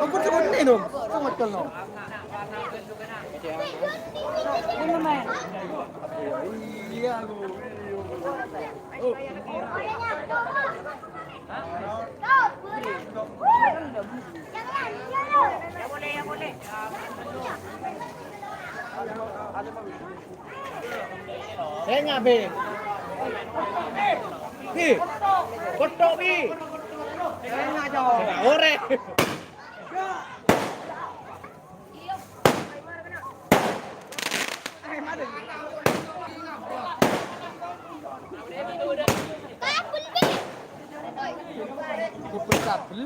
Kumpul sebut ini dong, sangat kalau. Ini main. Iya, Ya boleh. Saya ngabe. Bi, kotok bi. Saya ngajo. Ore. Kupul kabel.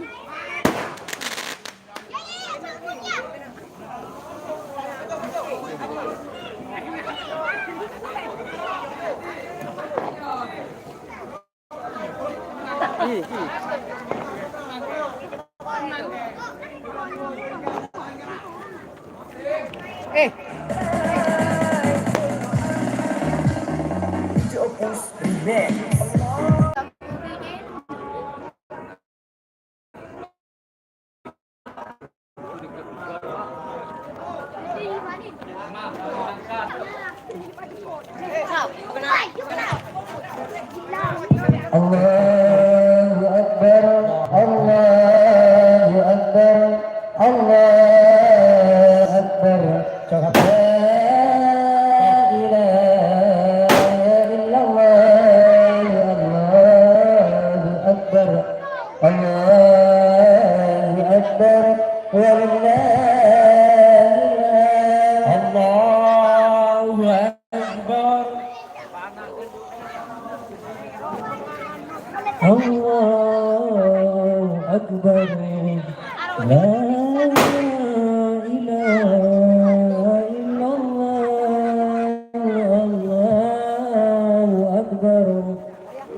Allahu Akbar, Allahu Akbar, Allahu Akbar. La ilaha illallah, Allahu Akbar, Allahu Akbar, walillahi Allahu Akbar. Allahu Akbar, la ilaha illallah, Allahu Akbar,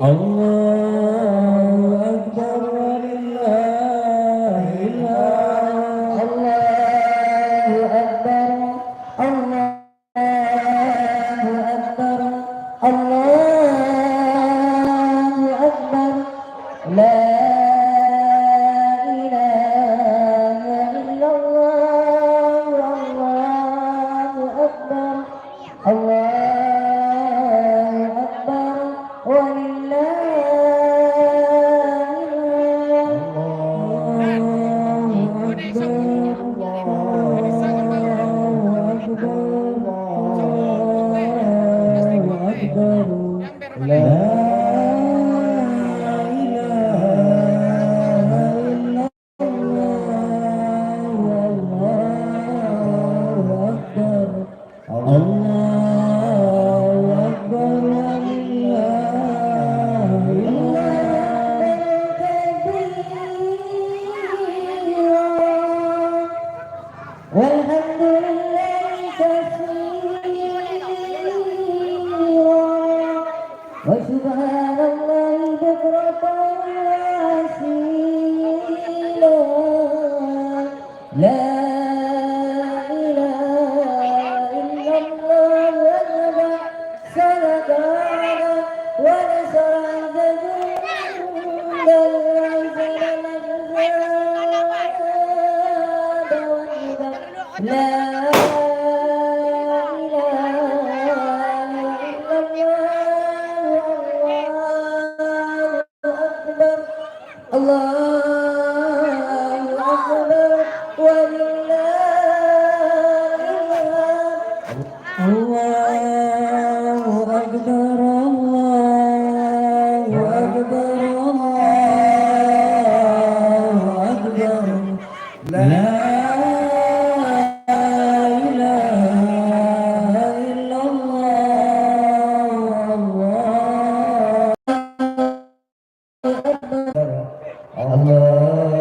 Allahu Akbar, walillahi Allahu Akbar, Allahu Akbar, Allahu Akbar. La ilaha illallah, Allahu Akbar,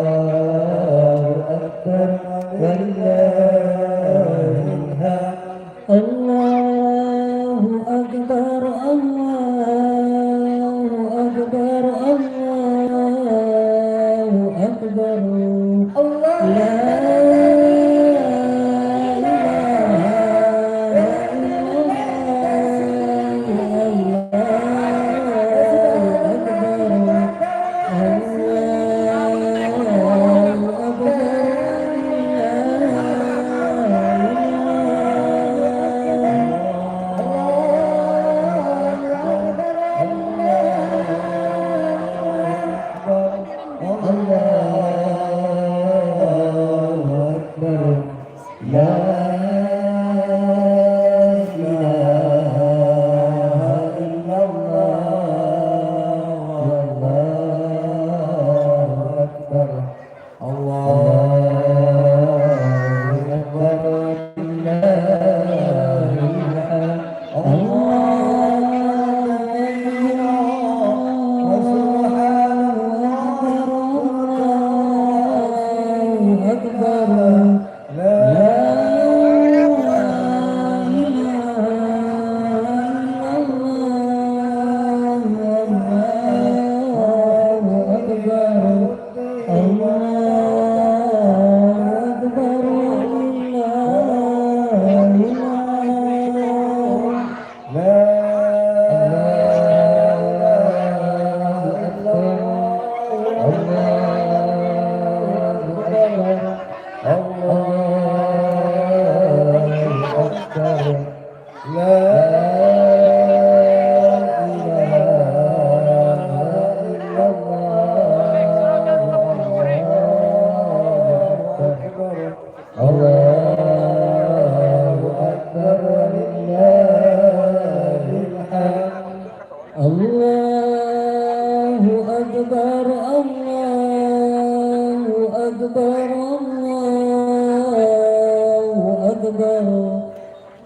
Allahu Akbar, walillahi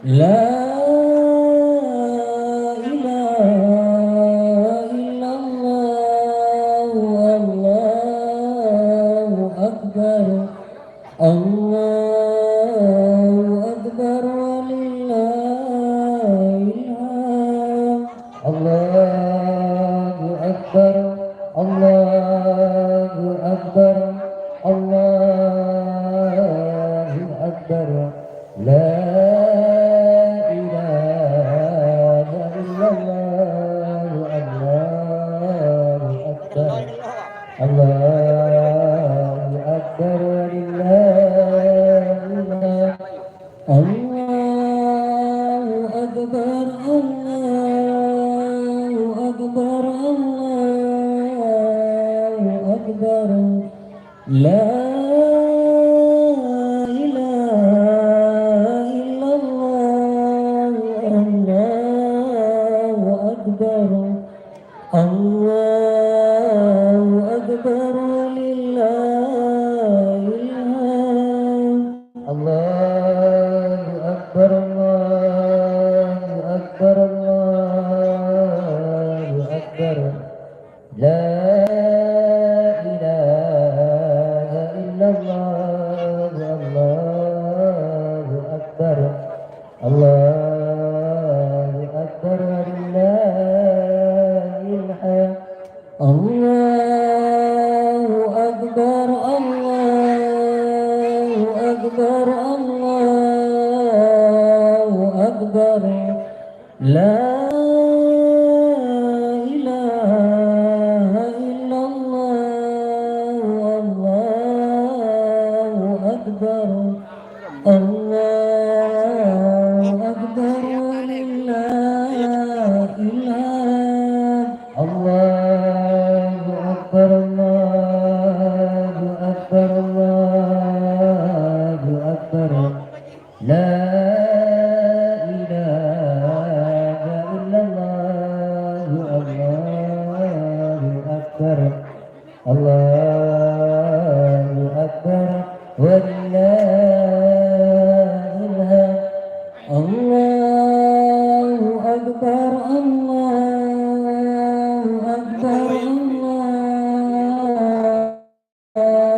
لا إله إلا الله والله أكبر الله أكبر ولله الحمد الله أكبر الله أكبر الله أكبر لا إله إلا الله الله أكبر الله أكبر ولله الله أكبر الله أكبر الله أكبر لا إله إلا الله الله أكبر الله أكبر لله الحمد الله أكبر الله أكبر الله أكبر لا إله إلا الله الله أكبر الله أكبر ولله الحمد الله أكبر الله أكبر الله أكبر لا إله إلا الله الله أكبر الله أكبر ولله الحمد الله أكبر الله أكبر الله أكبر لا إله إلا الله الله أكبر الله أكبر ولله الحمد الله أكبر الله أكبر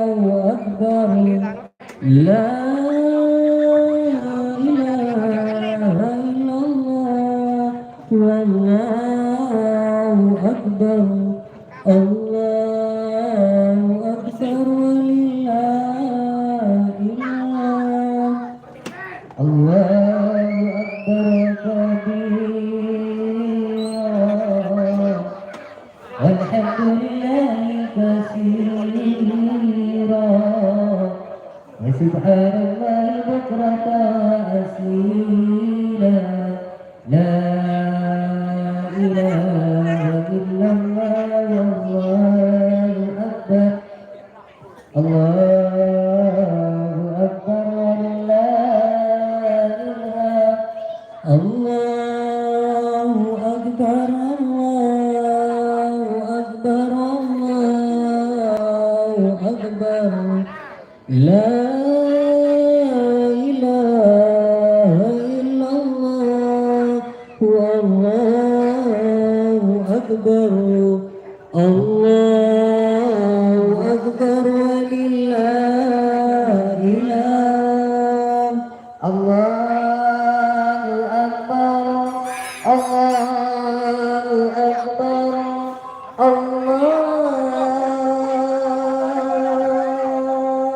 الله أكبر لا إله إلا الله والله أكبر الله أكبر ولله الحمد الله أكبر كبيرا والحمد لله كثيرا وسبحان الله بكرة أصيلا لا إله إلا الله والله أكبر الله أكبر ولله الحمد الله أكبر الله أكبر الله أكبر لا إله إلا الله والله أكبر الله أكبر ولله الحمد الله أكبر الله أكبر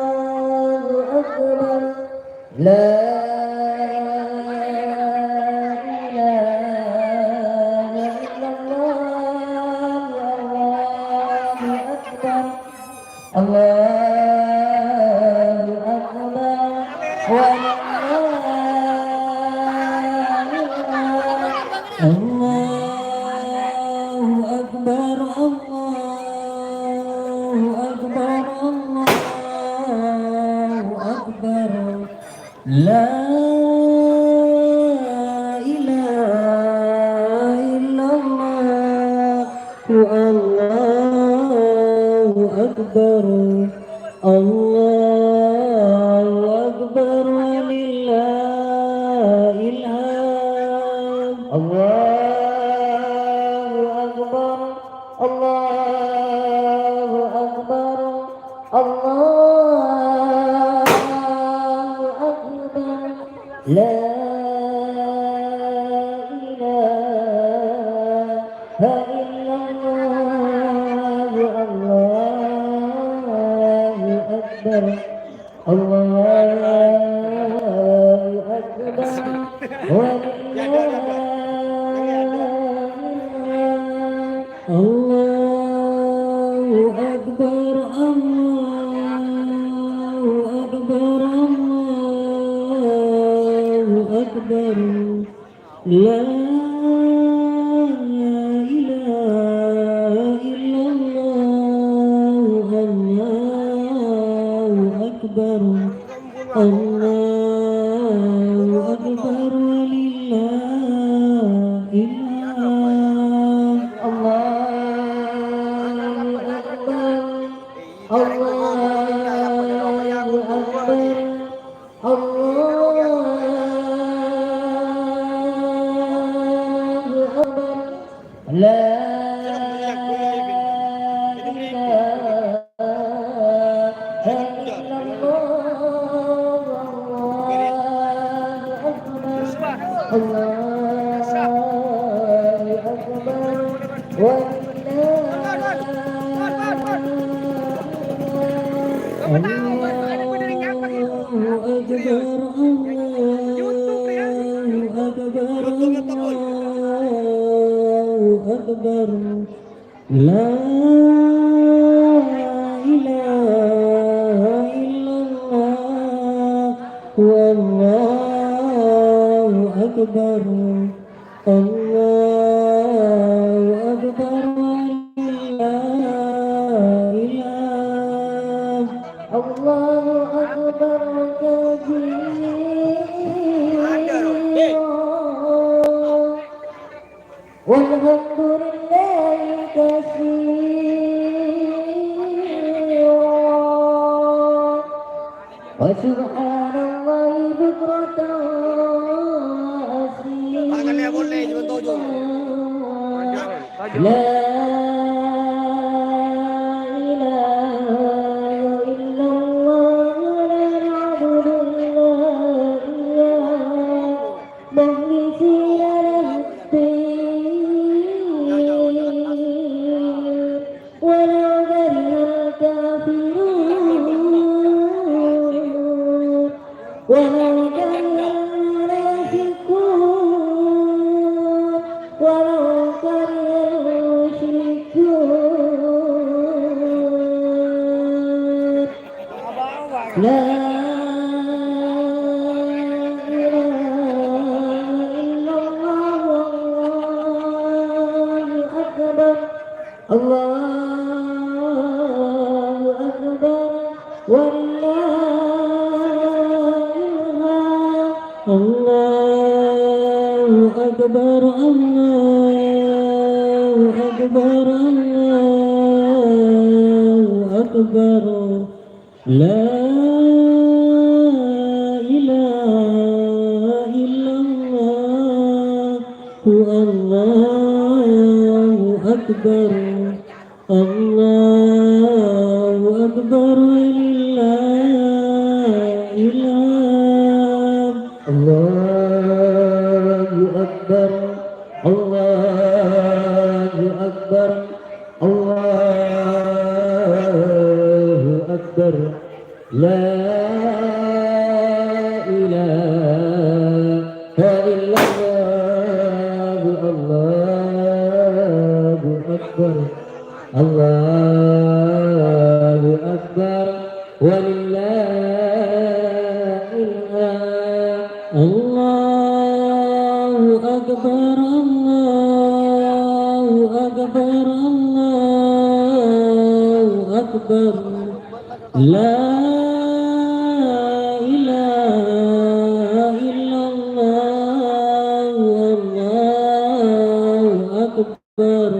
الله أكبر لا إله إلا الله الله أكبر الله أكبر ولله الله أكبر الله أكبر الله أكبر لا إله إلا الله الله أكبر الله أكبر ولله الحمد الله أكبر الله أكبر الله أكبر لا إله إلا الله الله أكبر الله أكبر الله أكبر الله أكبر الله أكبر لا إله إلا الله الله أكبر الله أكبر ولله الحمد الله أكبر الله أكبر الله أكبر لا أكبر لا إله إلا الله والله أكبر الله أكبر ولله الحمد الله أكبر كبيرا والحمد لله كثيرا وسبحان الله بكرة وأصيلا لا إله إلا الله ولا نعبد إلا إياه مخلصين له الدين ولو كره الكافرون ولو كره المنافقون ولو كره المشركون لا الله أكبر ولله الحمد الله أكبر الله أكبر الله أكبر لا إله إلا الله الله أكبر الله أكبر ولله الحمد الله أكبر الله أكبر الله أكبر لا إله إلا الله الله أكبر الله أكبر ولله الحمد الله أكبر الله أكبر الله أكبر لا إله إلا الله الله أكبر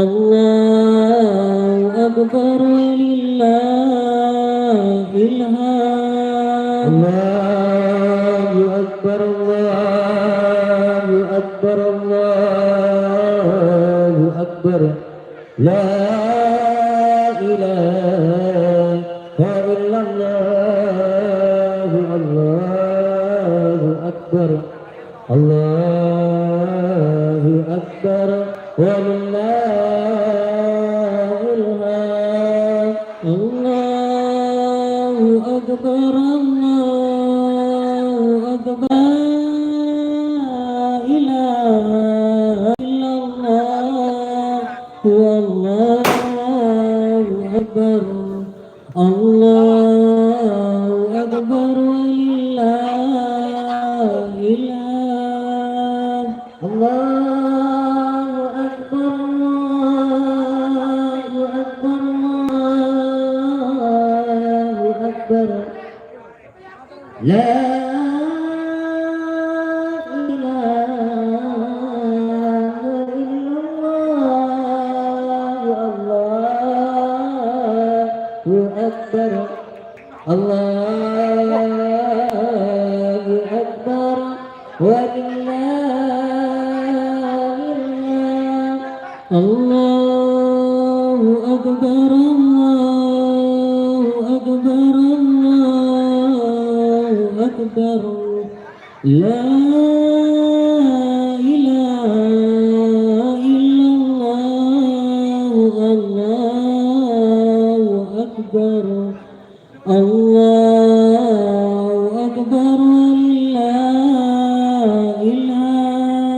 الله أكبر ولله الحمد الله أكبر الله أكبر الله أكبر لا إله إلا الله الله أكبر الله أكبر ولله الحمد الله أكبر الله أكبر لا إله إلا الله والله أكبر الله أكبر ولله الحمد الله أكبر الله أكبر الله أكبر لا إله إلا الله الله أكبر الله أكبر ولله الحمد الله أكبر الله أكبر الله أكبر لا إله إلا الله الله أكبر الله أكبر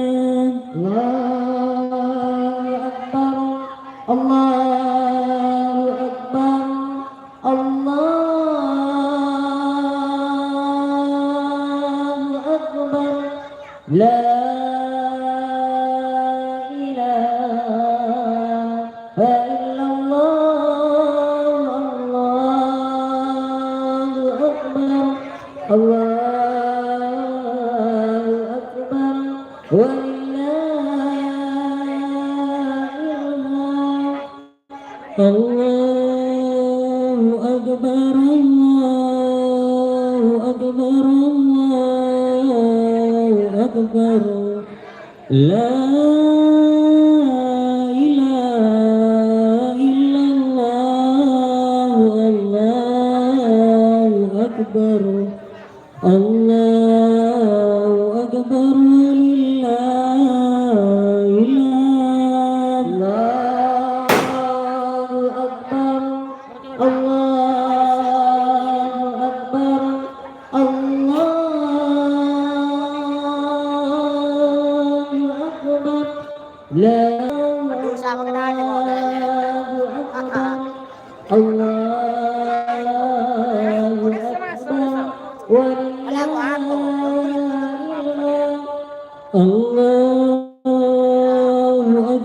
ولله الحمد الله أكبر الله أكبر الله أكبر لا إله إلا الله الله أكبر الله أكبر ولله الحمد الله أكبر الله أكبر الله أكبر لا إله إلا الله الله أكبر الله أكبر ولله الحمد الله أكبر الله أكبر الله أكبر لا الله أكبر ولله الله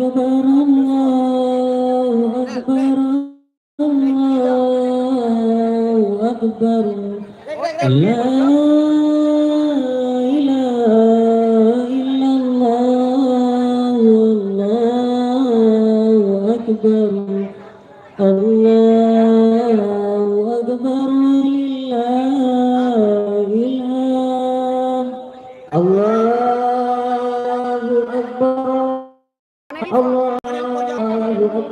أكبر الله أكبر الله أكبر لا إله إلا الله والله أكبر الله أكبر لله الحمد الله أكبر الله أكبر لا إله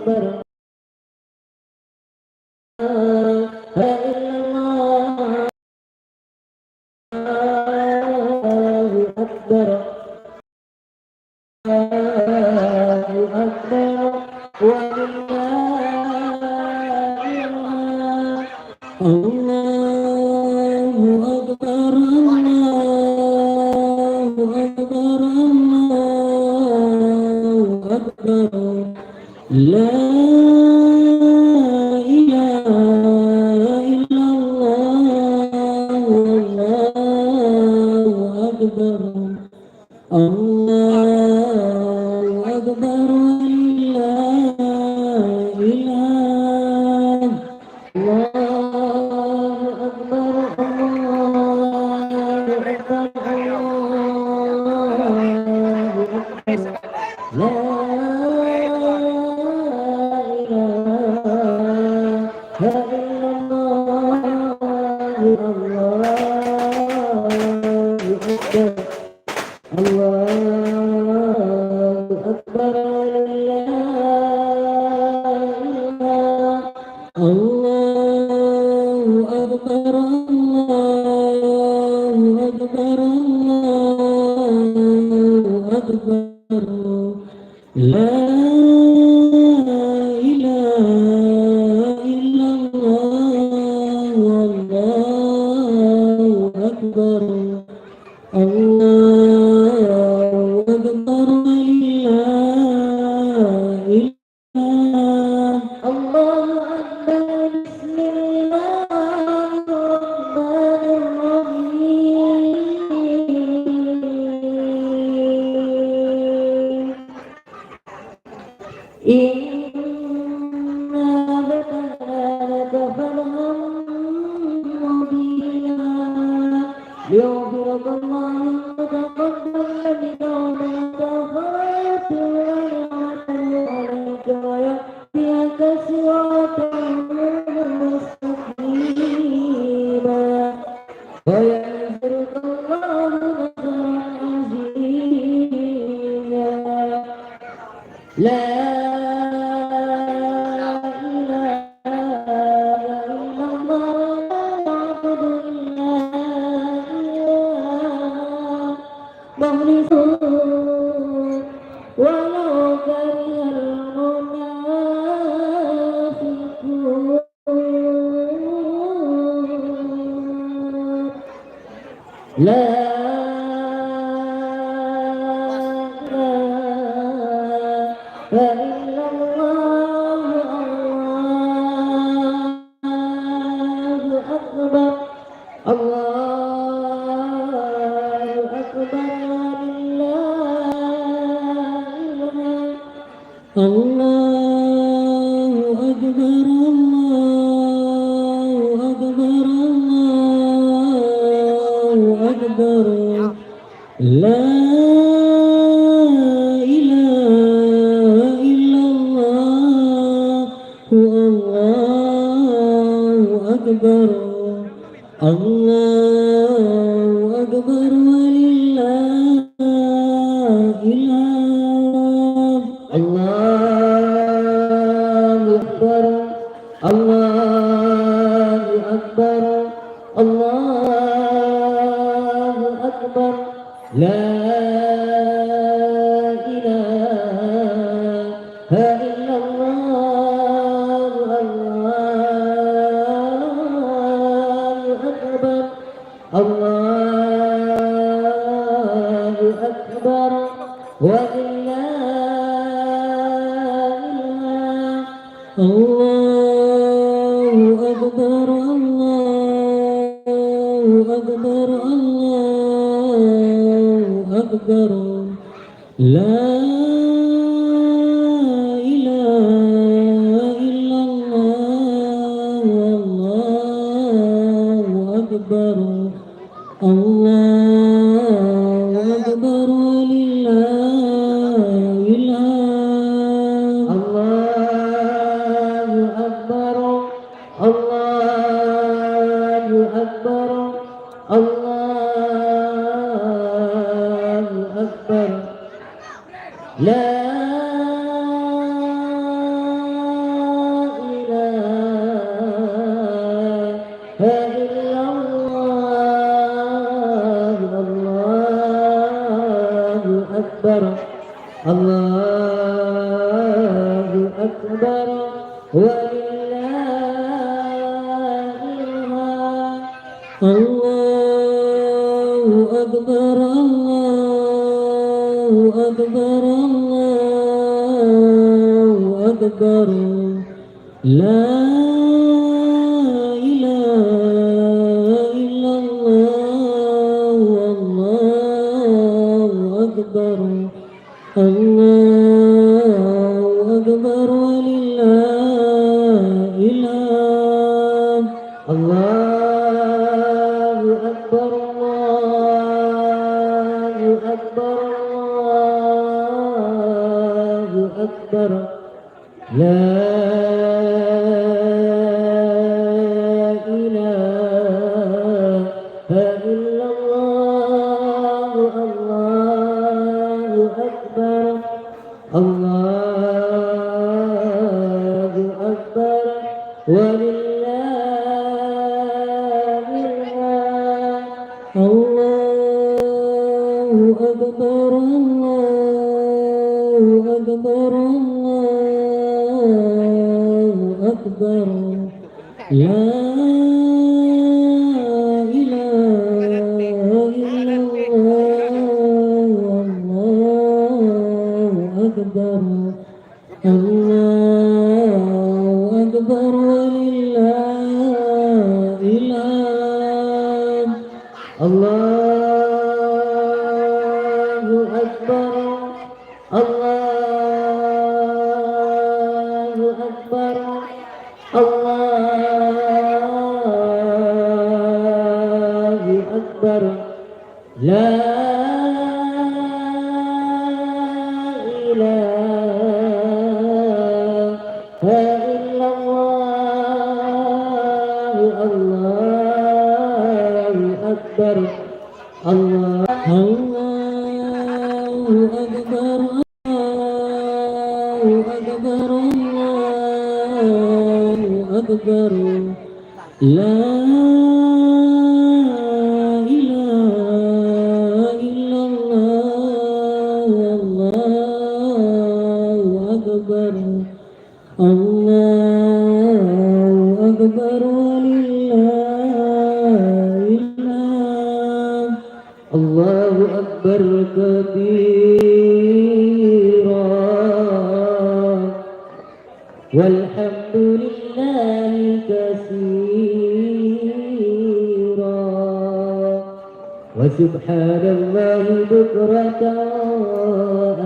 إلا الله أكبر ولله الحمد الله أكبر الله أكبر الله أكبر لا إله إلا الله والله أكبر الله أكبر ولله الحمد الله أكبر الله أكبر الله أكبر لا إله إلا الله الله أكبر الله أكبر الله أكبر الله أكبر الله أكبر لا إله إلا الله والله أكبر الله أكبر لله الله أكبر بسم الله الرحمن الرحيم إنا فتحنا لك فتحا مبينا ليغفرك الله ما تقدم من ذنبك ويغفر عليك ويهديك صراطا مستقيما وينصرك الله نصرا عزيزا لا ولو كره المنافقون لا إله إلا الله الله أكبر الله أكبر الله أكبر الله أكبر الله أكبر لا إله إلا الله الله أكبر الله أكبر ولله الحمد الله أكبر الله أكبر الله أكبر لا إله إلا الله الله أكبر الله أكبر ولله الله أكبر الله أكبر الله أكبر لا إله إلا الله والله أكبر الله أكبر ولله الحمد الله أكبر الله أكبر الله أكبر لا إله إلا الله الله أكبر الله أكبر ولله الحمد الله أكبر الله أكبر الله أكبر لا إله إلا الله والله أكبر الله أكبر ولله الحمد الله أكبر الله أكبر الله أكبر لا إله إلا الله الله أكبر الله أكبر ولله الحمد الله أكبر الله أكبر الله أكبر لا إله إلا الله الله أكبر الله أكبر ولله الحمد الله أكبر الله أكبر الله أكبر لا إله إلا الله الله أكبر الله أكبر الله أكبر الله أكبر لا إله إلا الله الله أكبر الله أكبر ولله الحمد الله أكبر كبيرا والحمد لله كثيرا وسبحان الله بكرة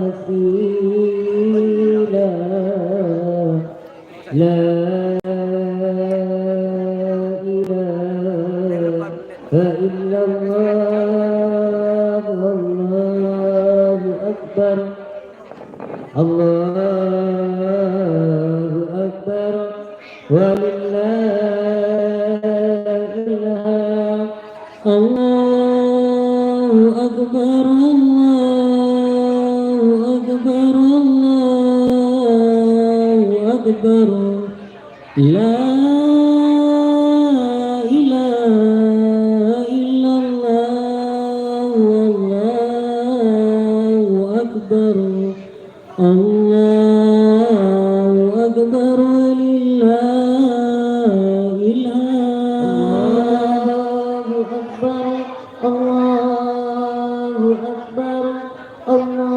أصيلا لا إله إلا الله الله أكبر الله أكبر ولله الحمد الله أكبر الله أكبر الله أكبر لا إله إلا الله والله أكبر الله أكبر ولله الحمد الله أكبر الله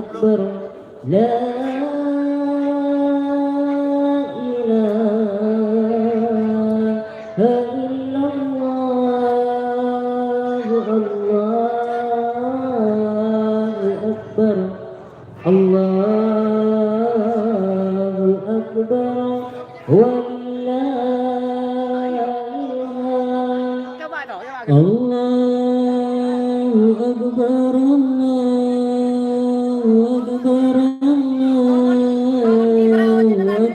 أكبر لا إله إلا الله الله أكبر الله أكبر ولله الحمد الله أكبر الله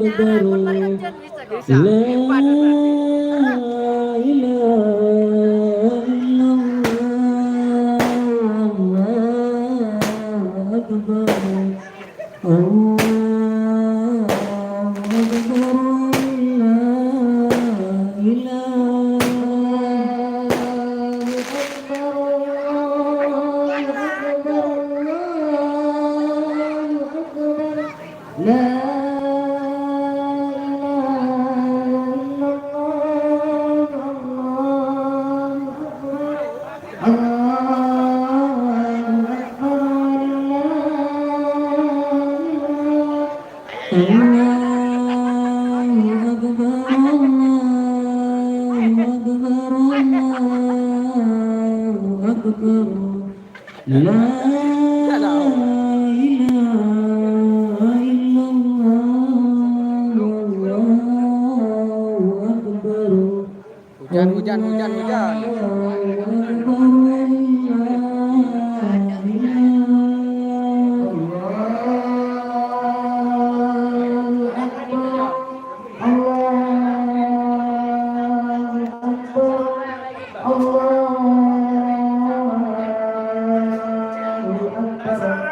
أكبر الله أكبر لا إله إلا الله الله أكبر الله أكبر لا إله لا لا إله إلا الله والله أكبر Hujan. الله أكبر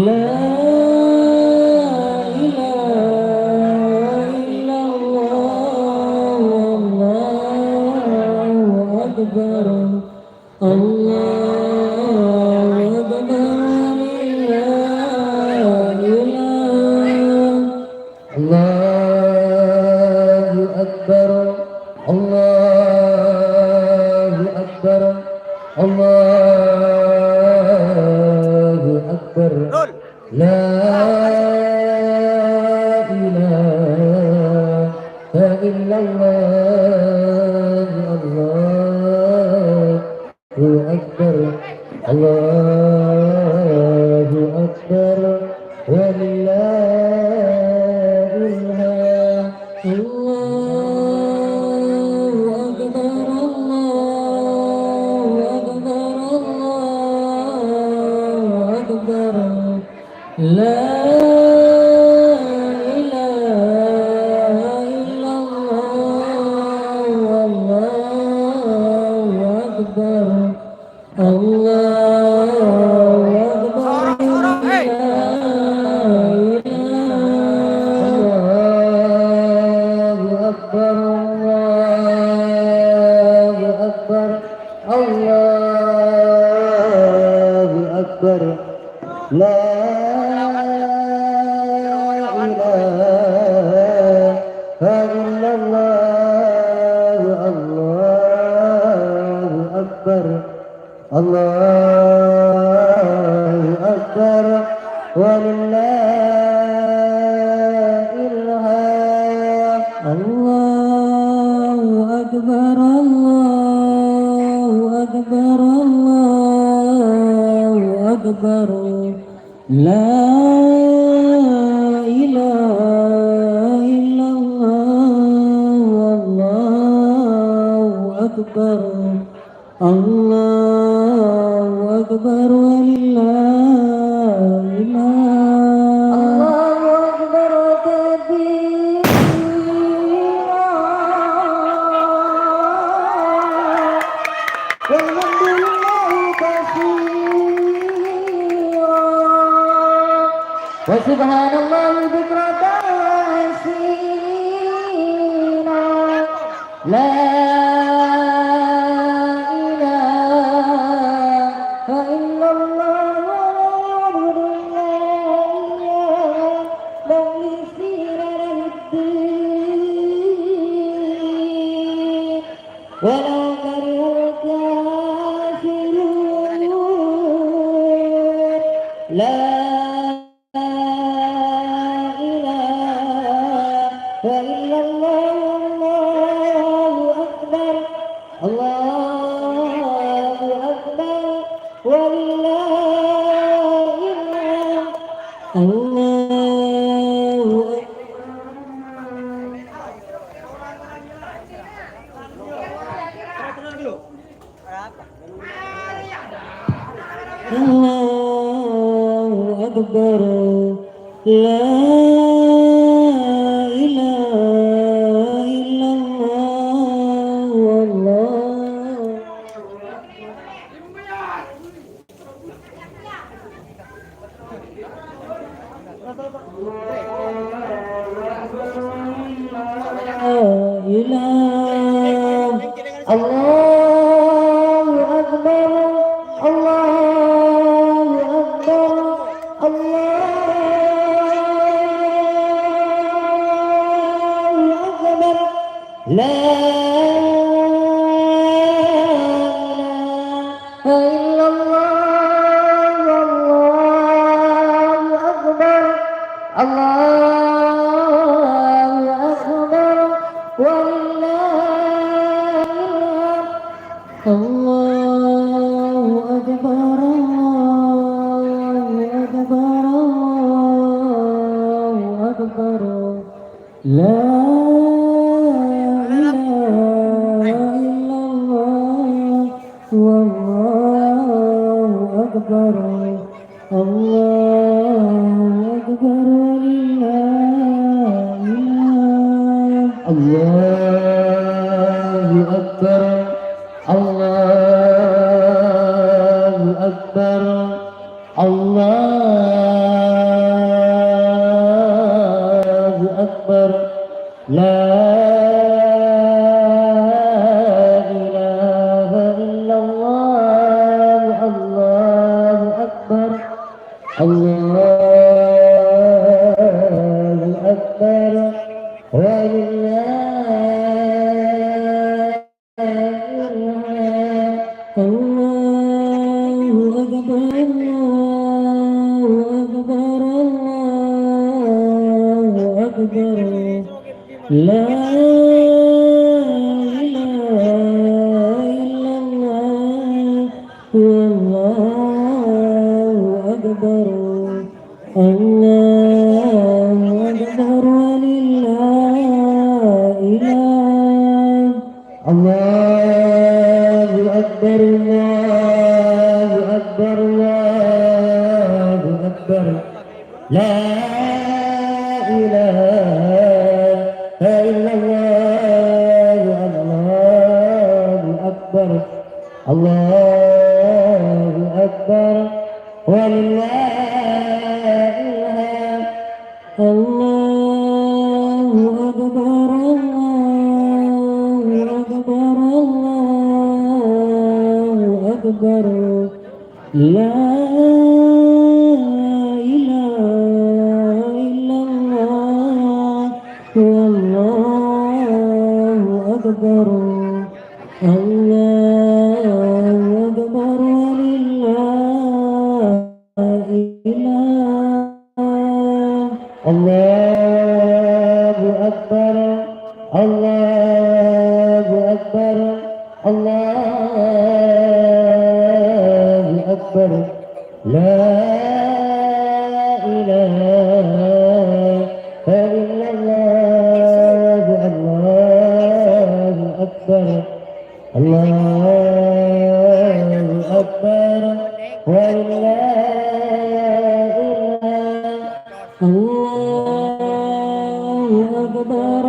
لا إله إلا الله والله أكبر الله أكبر لله الله أكبر الله أكبر الله أكبر لا إله إلا الله الله أكبر الله أكبر ولله الحمد الله أكبر الله أكبر الله أكبر لا إله إلا الله والله أكبر الله أكبر لا الله أكبر الله أكبر الله أكبر لا إله إلا الله الله أكبر الله أكبر ولله الحمد الله أكبر الله أكبر الله أكبر لا إله إلا الله والله أكبر الله أكبر ولله الحمد الله أكبر كبيرا والحمد لله كثيرا وسبحان الله بكرة وأصيلا لا إله إلا الله مخلصين له الدين ولو كره الكافرون لا إله إلا الله الله أكبر الله أكبر ولله الحمد الله الله أكبر لا إله إلا الله والله إله الله أكبر الله أكبر الله أكبر لا إله إلا الله والله أكبر الله أكبر ولله الله أكبر الله أكبر الله أكبر لا إله إلا الله والله أكبر الله أكبر لله الله أكبر الله أكبر الله الله أكبر ولله الله أكبر الله أكبر الله أكبر لا إله إلا الله والله أكبر الله أكبر ولله إله الله أكبر الله أكبر الله أكبر لا إله إلا الله الله أكبر الله أكبر ولله إله الله أكبر الله أكبر الله أكبر لا إله إلا الله والله أكبر الله أكبر ولله إله الله أكبر الله أكبر الله أكبر لا إله إلا الله الله أكبر الله أكبر ولله الله أكبر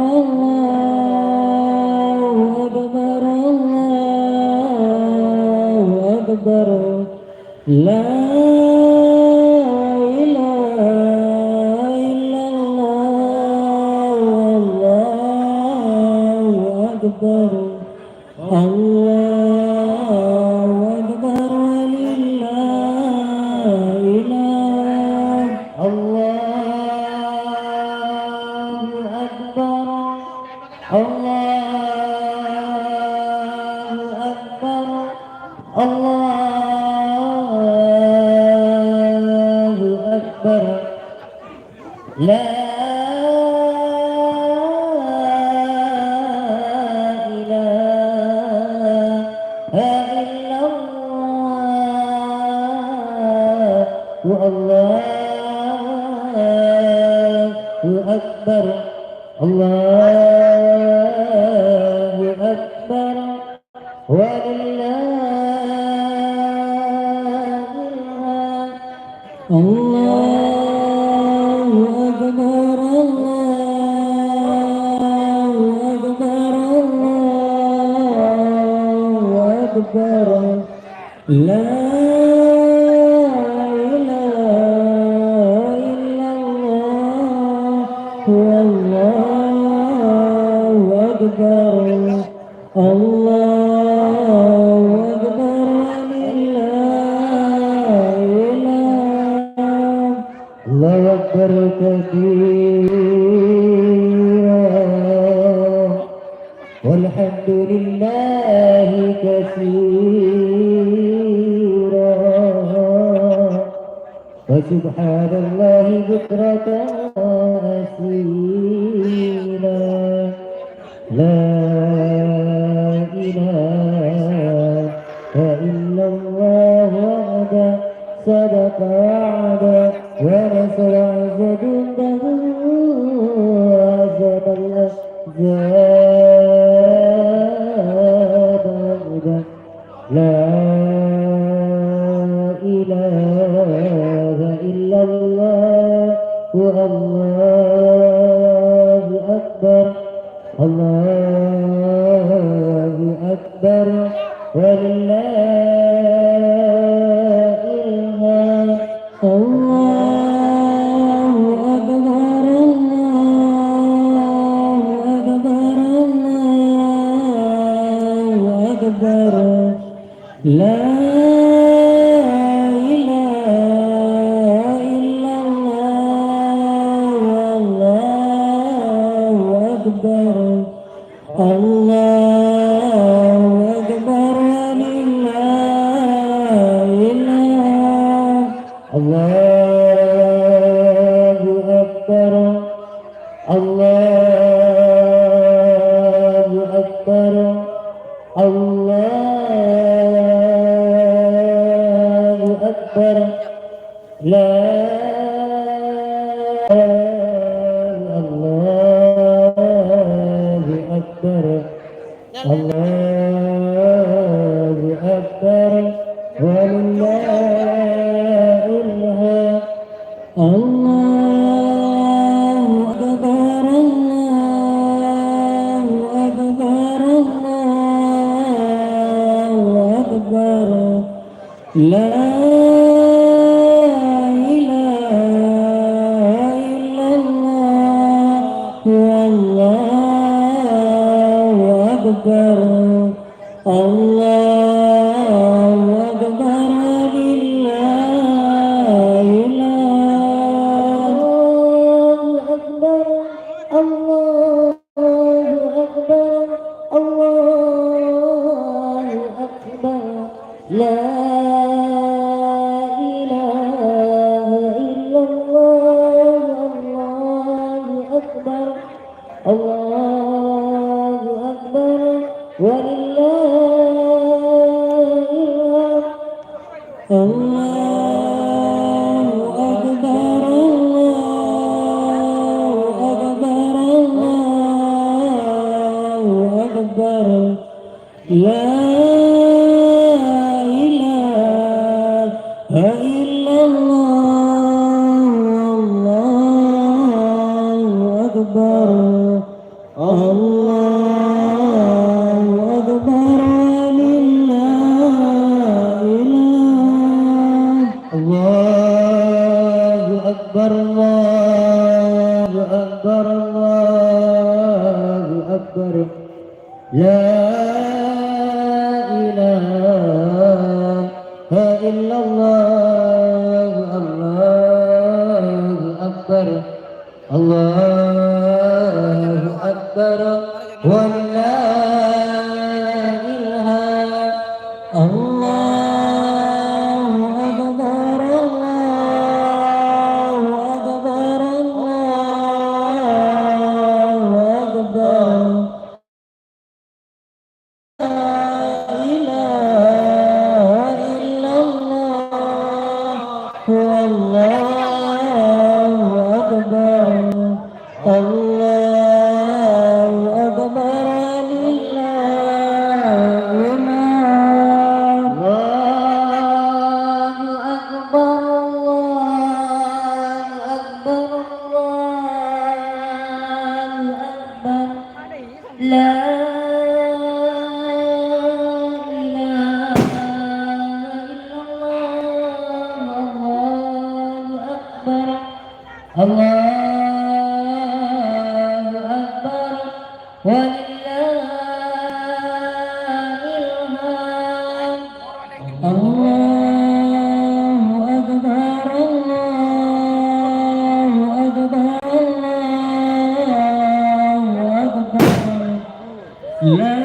الله أكبر الله أكبر لا إله إلا الله والله أكبر الله أكبر ولله إله الله أكبر الله أكبر الله أكبر لا الله أكبر الله أكبر ولله الله أكبر الله أكبر الله أكبر لا والله أكبر الله أكبر لله إله الله أكبر كثيرا والحمد لله كثيرا وسبحان الله بكرة أصيلا لا إله إلا الله وحده صدق وعده ونصر عز جنده وهزم الأحزاب وحده لا إله إلا الله والله أكبر الله أكبر ولله الحمد الله أكبر الله أكبر الله أكبر لا إله أكبر لا الله أكبر الله أكبر ولله الحمد الله أكبر الله أكبر الله أكبر لا إله إلا الله والله أكبر الله أكبر لله الله أكبر الله أكبر الله أكبر لا إله إلا الله الله أكبر الله أكبر ولله الحمد الله أكبر الله أكبر الله أكبر لا إله إلا الله الله أكبر الله أكبر لله الله أكبر الله أكبر الله أكبر لا إله إلا الله الله أكبر الله أكبر ولله الحمد الله أكبر الله أكبر الله أكبر لا إله إلا الله والله أكبر الله أكبر لله الله أكبر الله أكبر الله أكبر لا إله إلا الله أكبر الله أكبر ولله الحمد الله أكبر الله أكبر الله أكبر لا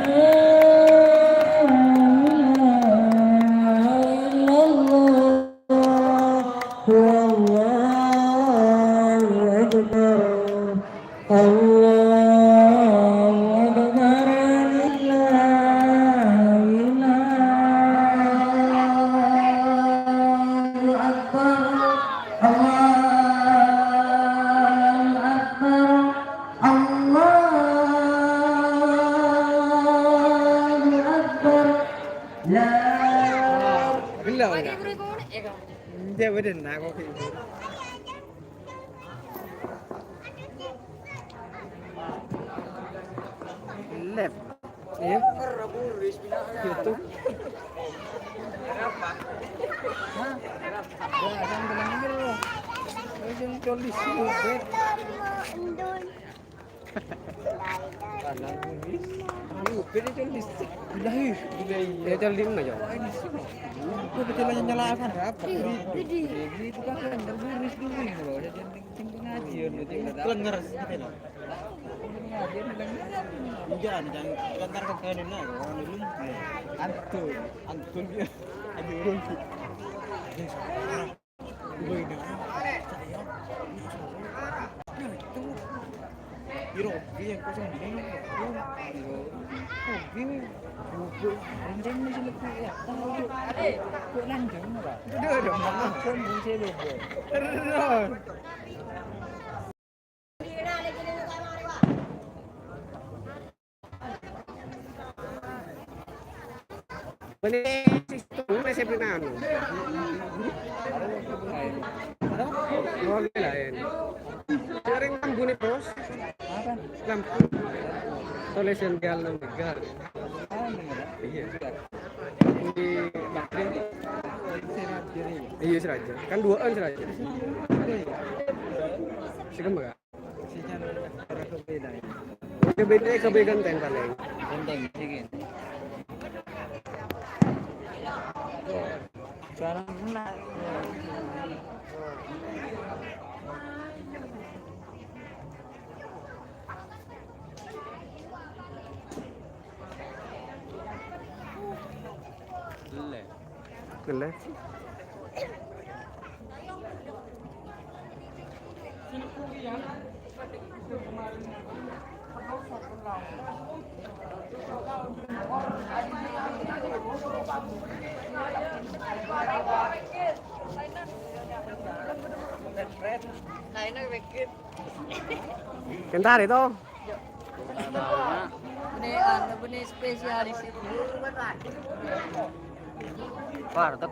إله إلا الله والله أكبر الله أكبر لله الله أكبر الله أكبر الله أكبر لا Bila enggak? Dia beden aku ke. Left. Iya. YouTube. Hah? Ya, jangan bilang gitu. Jangan tulis YouTube. Pwede tulis. Bilahi. Ya tulis aja. Itu betul aja nyala apa? Jadi itu kan tertulis dulu loh. Jadi pengajian itu lengar gitu loh. Jangan kantar ke kanan lah. Orang dulu. Antul dia. Ada urun. Begini. Biro, yang kosong ini. Biro. Biro. Anjing ni sila ko. Kok lanjut ora? Udah dong, pun bunyi logo. Terus. Ini sistem masih pinanu. Oh, lain. Sering lampu nih bos. Lampu. Tulisan gal 6 megar. Iya. Di baterai. Iya seraja. Kan 2 an seraja. Segem enggak? Kebeda genteng paling. Genteng sedikit. Sekarang enggak. Geleh. Kentar itu. Ini spesialis itu. Warteg.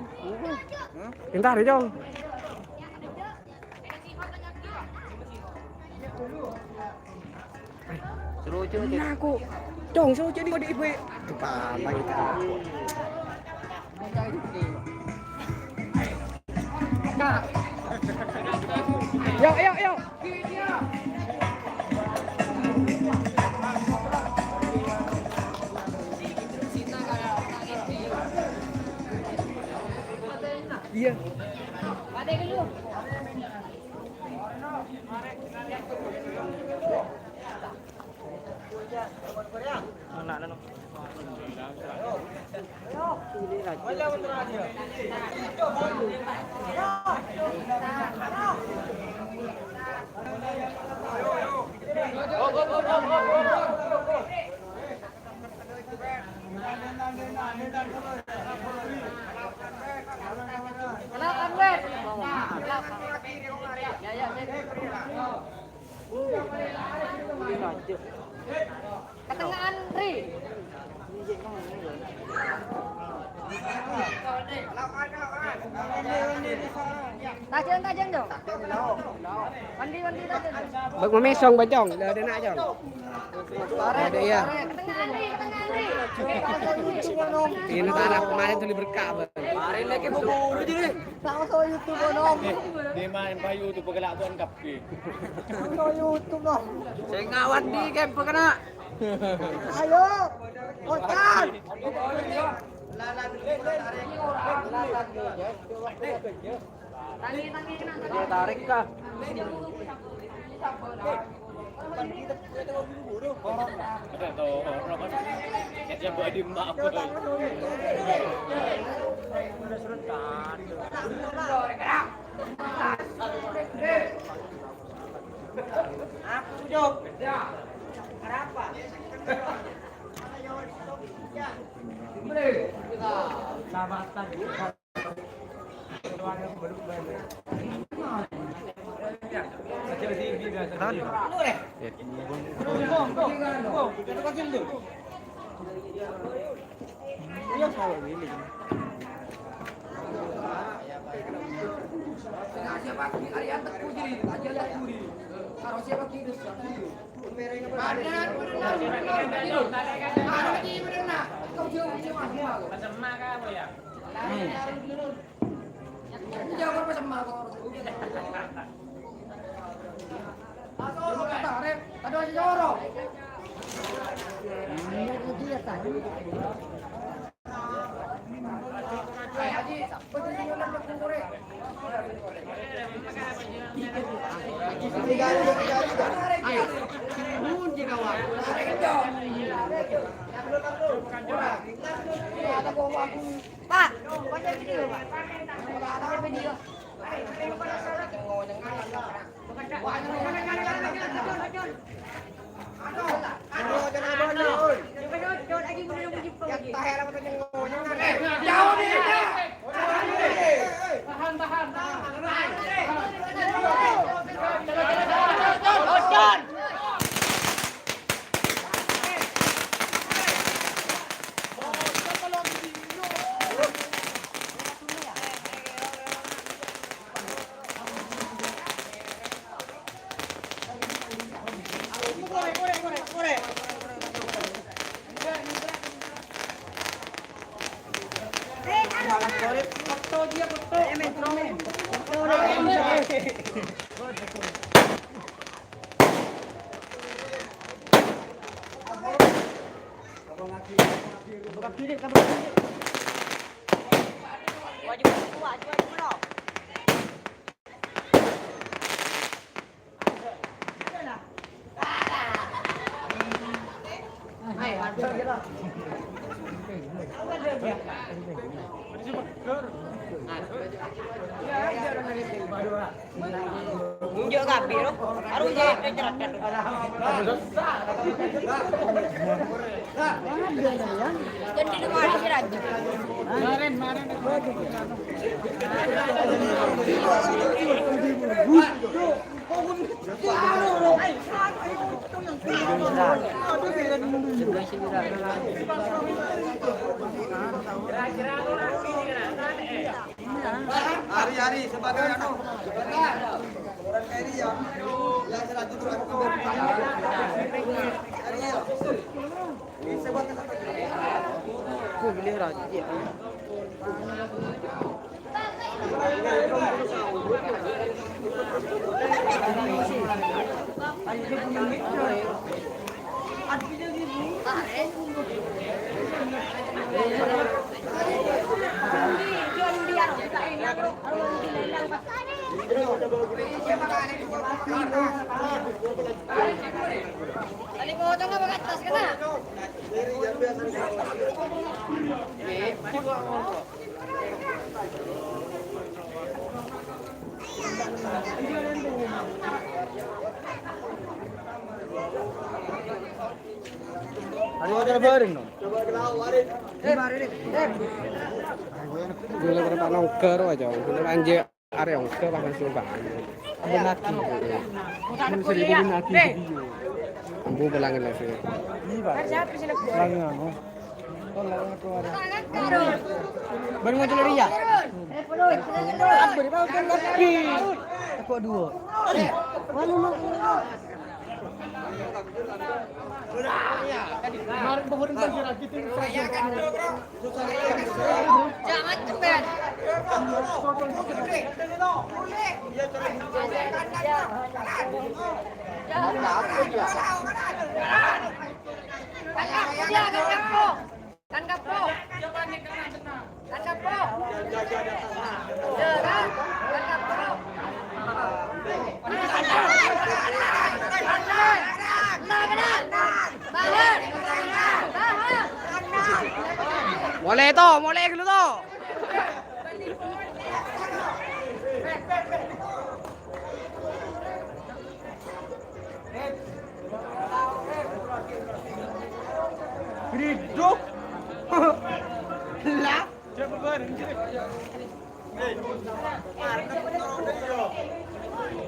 Kentar itu. Seru cuy. Nah, aku dong so jadi di ibu. Kepala itu. Yuk. Iya. Ada dulu. Ketengahan Ri. Tajeng dong. Mandi tajeng. Bag memesong bajong, dah ada nak jong. Ada ya. Ketengahan Ri. Ini tanah kemarin tuh berkah. Mari lagi buburu je ni. Langsung YouTube dong. Dia main payu tu pergelakuan kapi. Langsung YouTube dong. Saya ngawat di camp kena. Ayo. Kocan. Dia tarik kah? Ada tu orang kan. Dia buat di mak apa. Pak, baca video, Pak. Baca video. Jauh nih. Munjuk kapi loh. Harus je cerahkan. Jadi di mana sih Raja? Hari-hari sebagai sebentar. Orang kiri yang seratu aku Beli raja. Tali mo ito nga magatas ka na. Hari wajar baring no. Gula berapa nongker aja, gula anjir area nongker bahkan sumpah. Benaki. Mun seribu benaki video. Ambu belangin lagi. Belangin anu. Baru mau jalan dia. Apa dia mau jalan lagi? Aku dua. Mana mau? Kemarin bahurin banjir lagi tuh. Jangan cemben. Tangkap po. Tangkap po. Boleh to, boleh dulu to. Hidup. Lah. Coba bareng.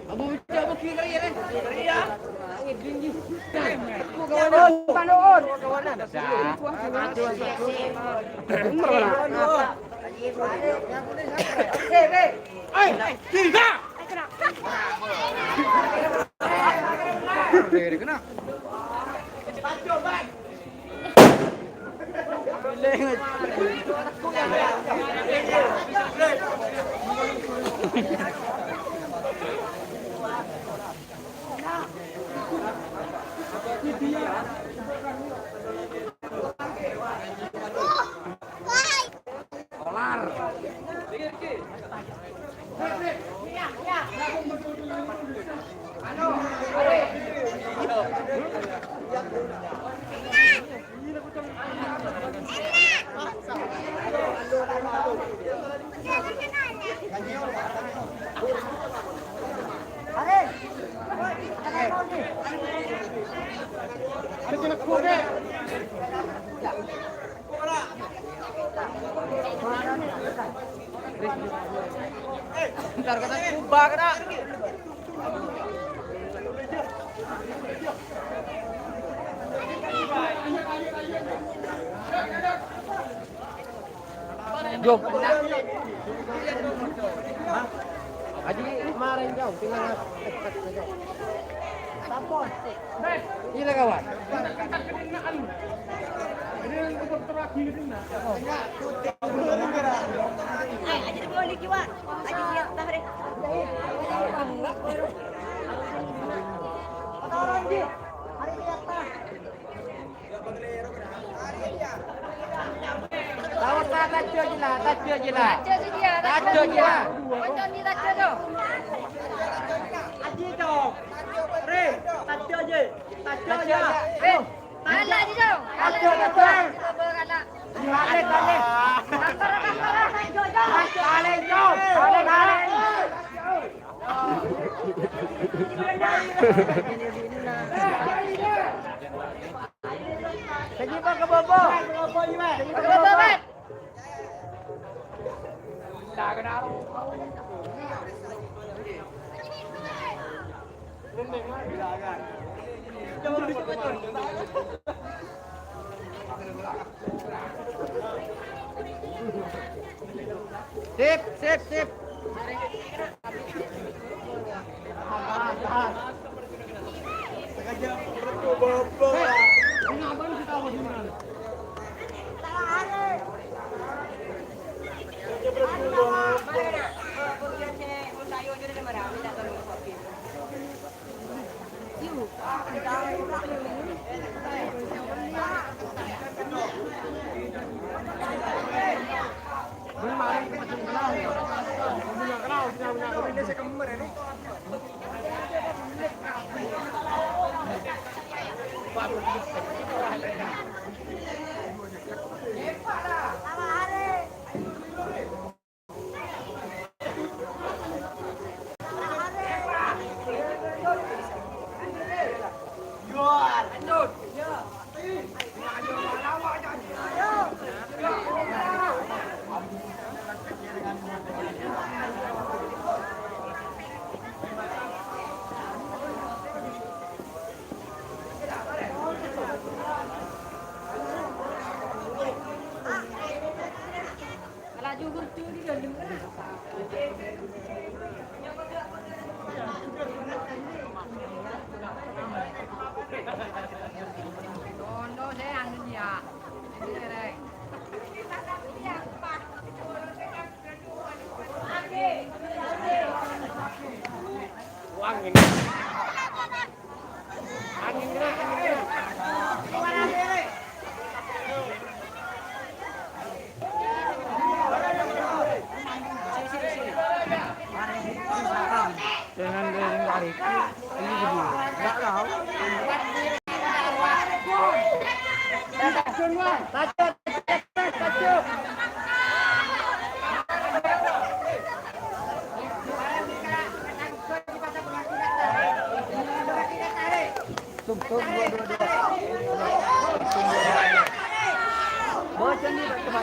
Abu coba kiri ya kan? Iya. Tinggi. Kawan Panor. Kawanan. Tiga. Kena. Bentar kata kubah kena. Jom. Haji kemarin jauh tinggal tapon. Gila kawan. Ini yang terakhir ini. jiwa. Aji siap dah deh. Orang dia. Hari dia tah. Tahu tak tacu je lah. Tacu je dia. Tacu dia. Macam ni tacu tu. Aji dong. Re, tacu je. Tacu je. Kalah je tu. Tacu. Kalah. Balik. Tacu je. Balik jom. Balik. Segi ke bobo. Babat. Dah kena. Sip. Tondo saya angin dia. Ini deh. Angin. Jangan tarik. Ini gini. Enggak tahu. Tacu. Tum dua. Bocor ni coba.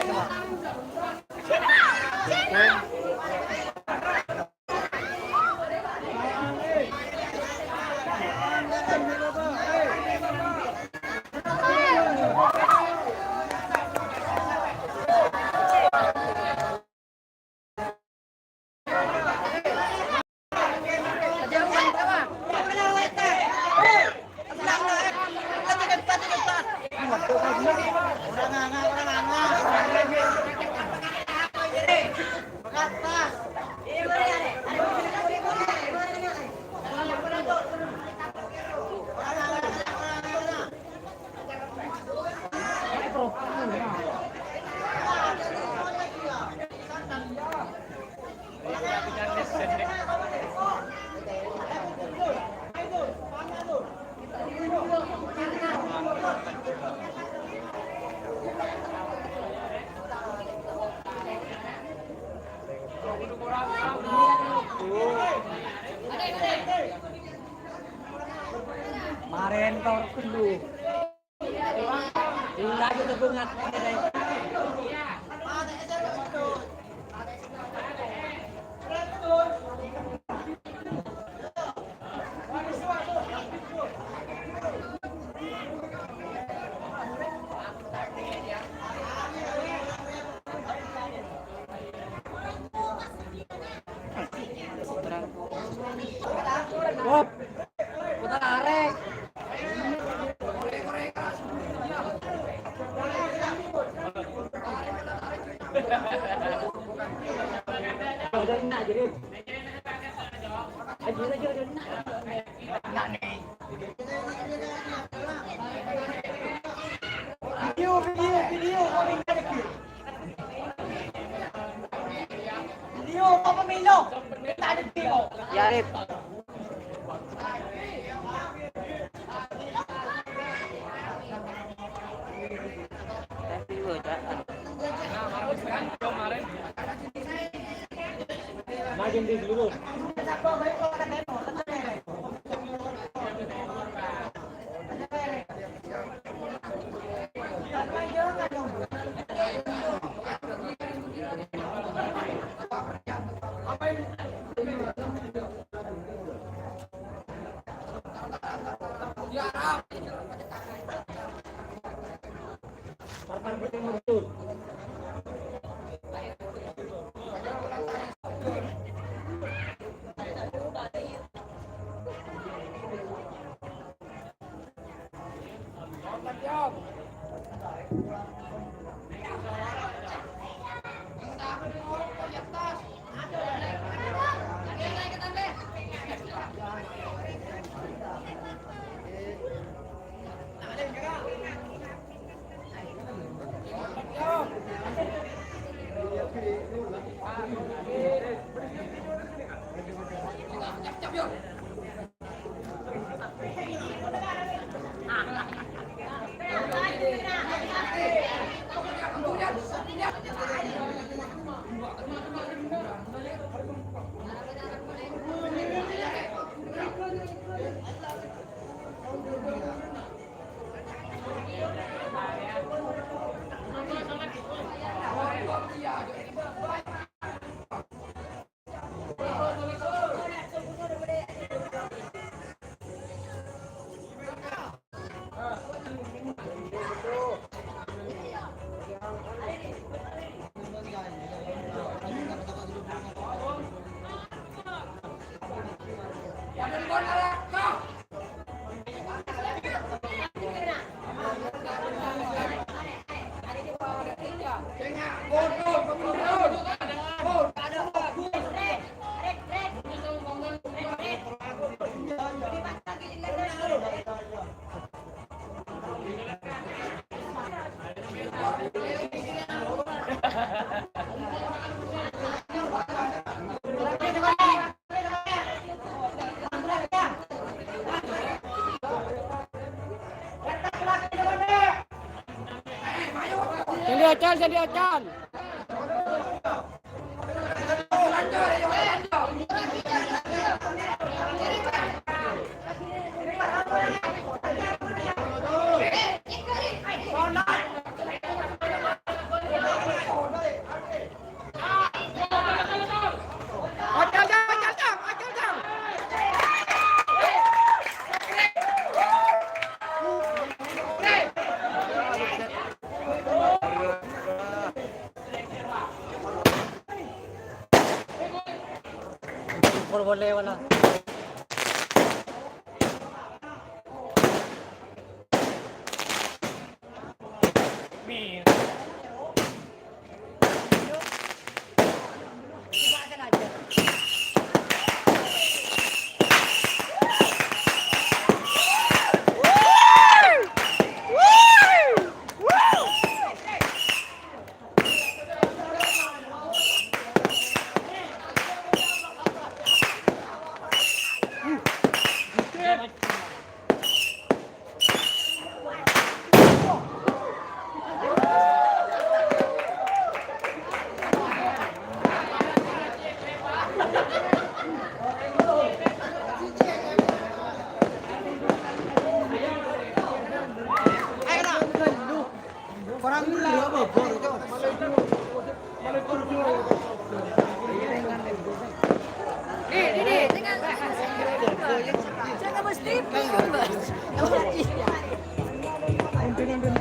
Maren kau dulu. Lagi tegungat. Wop. Putar arek. Ya, Rip. Makin di dulu. Jadi acan. Boleh wala.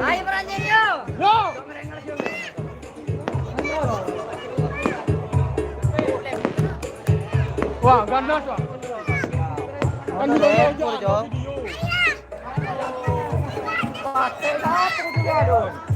Ayo beranjing yuk. Wah, ganas wah. Kan video. Wah, tidak perlu